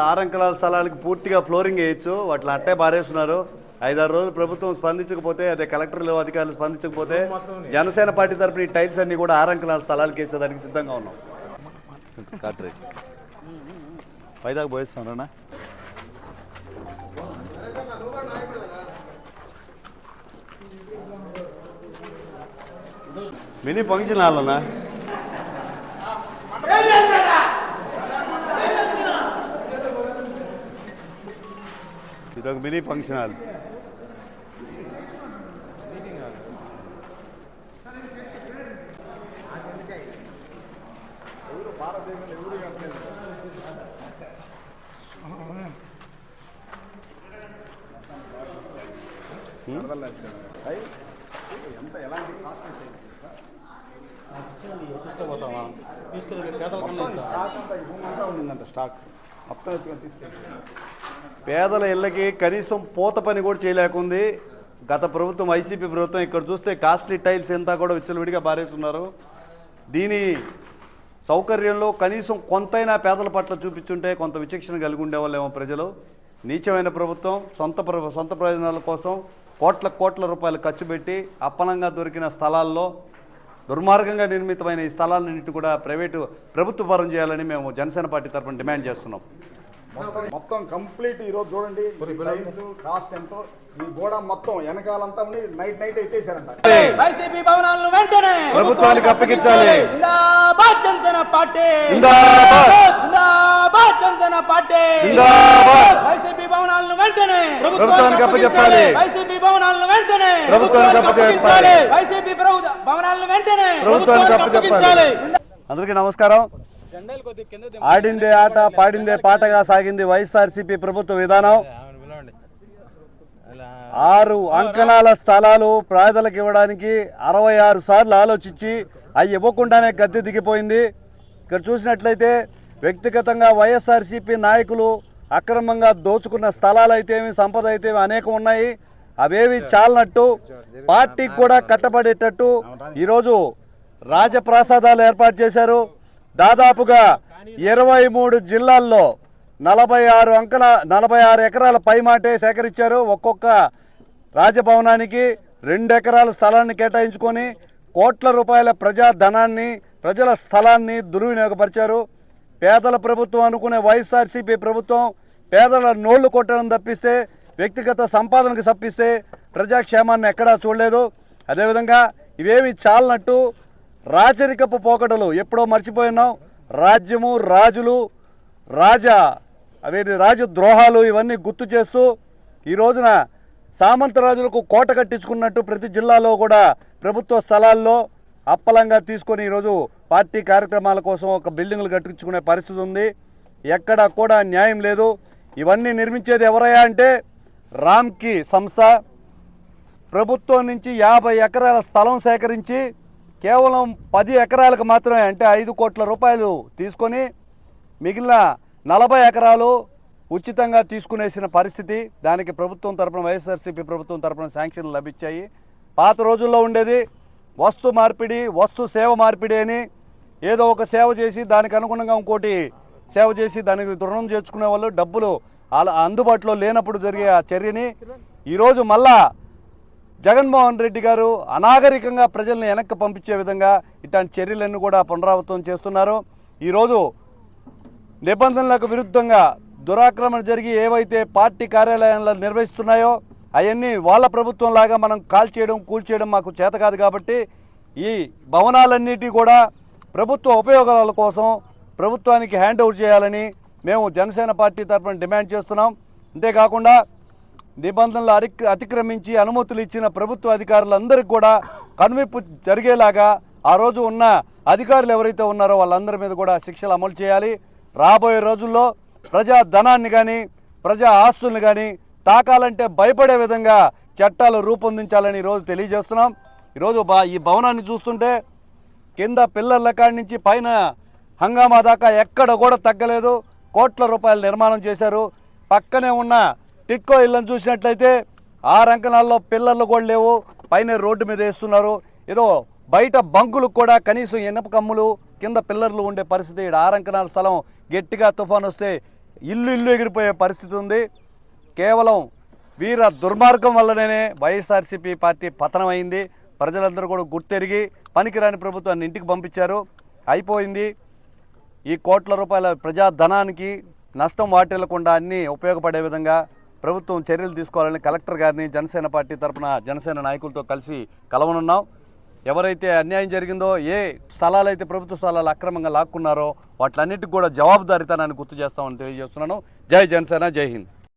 6 అంకణాల స్థలాలకు పూర్తిగా ఫ్లోరింగ్ వేయచ్చు, వాటిని అట్టే బారేస్తున్నారు. 5-6 రోజులు ప్రభుత్వం స్పందించకపోతే, అదే కలెక్టర్లు అధికారులు స్పందించకపోతే జనసేన పార్టీ తరపున ఈ టైల్స్ అన్ని కూడా 6 అంకణాల స్థలాలకు వేసేదానికి సిద్ధంగా ఉన్నాం. పైదాకా పోయిస్తాను. మినీ ఫంక్షన్ హాల్ అన్నా, ఇదొక మినీ ఫంక్షన్ హాల్. పేదల ఇళ్ళకి కనీసం పూత పని కూడా చేయలేకుంది గత ప్రభుత్వం, వైసీపీ ప్రభుత్వం. ఇక్కడ చూస్తే కాస్ట్లీ టైల్స్ ఎంత కూడా విచ్చలవిడిగా బారేస్తున్నారు. దీని సౌకర్యంలో కనీసం కొంతైనా పేదల పట్ల చూపించుంటే కొంత విచక్షణ కలిగి ఉండేవాళ్ళేమో ప్రజలు. నీచమైన ప్రభుత్వం సొంత ప్రయోజనాల కోసం కోట్ల రూపాయలు ఖర్చు పెట్టి అప్పనంగా దొరికిన స్థలాల్లో దుర్మార్గంగా నిర్మితమైన ఈ స్థలాలన్నింటి కూడా ప్రభుత్వ పరం చేయాలని మేము జనసేన పార్టీ తరఫున డిమాండ్ చేస్తున్నాం. మొత్తం కంప్లీట్ ఈరోజు చూడండి కాస్ట్ ఎంతో, ఈ గోడ మొత్తం వెనకాలంతా ఉండి నైట్ ఎత్తేసారంట. వైసీపీ భవనాలను వెంటనే ప్రభుత్వానికి అప్పగించాలి. జిందాబాద్ జనసేన పార్టీ, జిందాబాద్ జనసేన పార్టీ. వైసీపీ భవనాలను వెంటనే ప్రభుత్వానికి అప్పగించాలి. వైసీపీ భవనాలను వెంటనే ప్రభుత్వానికి అప్పగించాలి. వైసీపీ భవనాలను వెంటనే ప్రభుత్వానికి అప్పగించాలి. అందరికీ నమస్కారం. ఆడిందే ఆట పాడిందే పాటగా సాగింది వైఎస్ఆర్సీపీ ప్రభుత్వ విధానం. 6 అంకణాల స్థలాలు పేదలకు ఇవ్వడానికి 66 సార్లు ఆలోచించి అవి ఇవ్వకుండానే గద్దె దిగిపోయింది. ఇక్కడ చూసినట్లయితే వ్యక్తిగతంగా వైఎస్ఆర్సీపీ నాయకులు అక్రమంగా దోచుకున్న స్థలాలు అయితేమి, సంపద అయితే అనేకం ఉన్నాయి. అవేవి చాలనట్టు పార్టీకి కూడా కట్టబడేటట్టు ఈరోజు రాజప్రాసాదాలు ఏర్పాటు చేశారు. దాదాపుగా 23 జిల్లాల్లో 46 ఎకరాల పైమాటే సేకరించారు. ఒక్కొక్క రాజభవనానికి 2 ఎకరాల స్థలాన్ని కేటాయించుకొని కోట్ల రూపాయల ప్రజల స్థలాన్ని దుర్వినియోగపరిచారు. పేదల ప్రభుత్వం అనుకునే వైఎస్ఆర్సీపీ ప్రభుత్వం పేదల నోళ్లు కొట్టడం తప్పిస్తే, వ్యక్తిగత సంపాదనకు తప్పిస్తే ప్రజాక్షేమాన్ని ఎక్కడా చూడలేదు. అదేవిధంగా ఇవేమి చాలనట్టు రాచరికపు పోకడలు ఎప్పుడో మర్చిపోయినాం. రాజ్యము, రాజులు, రాజద్రోహాలు ఇవన్నీ గుర్తు చేస్తూ ఈ రోజున సామంతరాజులకు కోట కట్టించుకున్నట్టు ప్రతి జిల్లాలో కూడా ప్రభుత్వ స్థలాల్లో అప్పలంగా తీసుకొని ఈరోజు పార్టీ కార్యక్రమాల కోసం ఒక బిల్డింగ్లు కట్టించుకునే పరిస్థితి ఉంది. ఎక్కడా కూడా న్యాయం లేదు. ఇవన్నీ నిర్మించేది ఎవరయ్యా అంటే రామ్కీ సంస్థ. ప్రభుత్వం నుంచి 50 ఎకరాల స్థలం సేకరించి కేవలం 10 ఎకరాలకు మాత్రమే, అంటే 5 కోట్ల రూపాయలు తీసుకొని మిగిలిన 40 ఎకరాలు ఉచితంగా తీసుకునేసిన పరిస్థితి. దానికి ప్రభుత్వం తరపున, వైఎస్ఆర్సీపీ ప్రభుత్వం తరపున శాంక్షన్లు లభించాయి. పాత రోజుల్లో ఉండేది వస్తు మార్పిడి, వస్తు సేవ మార్పిడి అని. ఏదో ఒక సేవ చేసి దానికి అనుగుణంగా ఇంకోటి సేవ చేసి దానికి రుణం చేర్చుకునే వాళ్ళు, డబ్బులు అందుబాటులో లేనప్పుడు జరిగే ఆ చర్యని ఈరోజు మళ్ళా జగన్మోహన్ రెడ్డి గారు అనాగరికంగా ప్రజల్ని వెనక్కి పంపించే విధంగా ఇట్లాంటి చర్యలన్నీ కూడా పునరావృతం చేస్తున్నారు. ఈరోజు నిబంధనలకు విరుద్ధంగా దురాక్రమణ జరిగి ఏవైతే పార్టీ కార్యాలయాల్లో నిర్వహిస్తున్నాయో అవన్నీ వాళ్ళ ప్రభుత్వం లాగా మనం కూల్చేయడం మాకు చేత కాదు. కాబట్టి ఈ భవనాలన్నిటి కూడా ప్రభుత్వ ఉపయోగాల కోసం ప్రభుత్వానికి హ్యాండ్ ఓవర్ చేయాలని మేము జనసేన పార్టీ తరఫున డిమాండ్ చేస్తున్నాం. అంతేకాకుండా నిబంధనలు అతిక్రమించి అనుమతులు ఇచ్చిన ప్రభుత్వ అధికారులందరికీ కూడా కనువిప్పు జరిగేలాగా ఆ రోజు ఉన్న అధికారులు ఎవరైతే ఉన్నారో వాళ్ళందరి మీద కూడా శిక్షలు అమలు చేయాలి. రాబోయే రోజుల్లో ప్రజా ధనాన్ని కానీ ప్రజా ఆస్తుల్ని కానీ తాకాలంటే భయపడే విధంగా చట్టాలు రూపొందించాలని ఈరోజు తెలియజేస్తున్నాం. ఈరోజు ఈ భవనాన్ని చూస్తుంటే కింద పిల్లర్ల కాడి నుంచి పైన హంగామా దాకా ఎక్కడ కూడా తగ్గలేదు. కోట్ల రూపాయల నిర్మాణం చేశారు. పక్కనే ఉన్న టిక్కో ఇళ్ళను చూసినట్లయితే 6 అంకణాల్లో పిల్లర్లు కూడా లేవు, పైన రోడ్డు మీద వేస్తున్నారు. ఏదో బయట బంకులకు కూడా కనీసం ఇనప కమ్ములు కింద పిల్లర్లు ఉండే పరిస్థితి. 6 అంకణాల స్థలం గట్టిగా తుఫాను వస్తే ఇల్లు ఎగిరిపోయే పరిస్థితి ఉంది. కేవలం వీర దుర్మార్గం వల్లనే వైఎస్ఆర్సీపీ పార్టీ పతనమైంది. ప్రజలందరూ కూడా గుర్తెరిగి పనికిరాని ప్రభుత్వాన్ని ఇంటికి పంపించారు. అయిపోయింది. ఈ కోట్ల రూపాయల ప్రజాధనానికి నష్టం వాటిల్లకుండా అన్నీ ఉపయోగపడే విధంగా ప్రభుత్వం చర్యలు తీసుకోవాలని కలెక్టర్ గారిని జనసేన పార్టీ తరఫున జనసేన నాయకులతో కలిసి కలవనున్నాం. ఎవరైతే అన్యాయం జరిగిందో, ఏ స్థలాలు అయితే ప్రభుత్వ స్థలాలు అక్రమంగా లాక్కున్నారో వాటిలన్నిటికి కూడా జవాబుదారీతనాన్ని గుర్తు చేస్తామని తెలియజేస్తున్నాను. జై జనసేన, జై హింద్.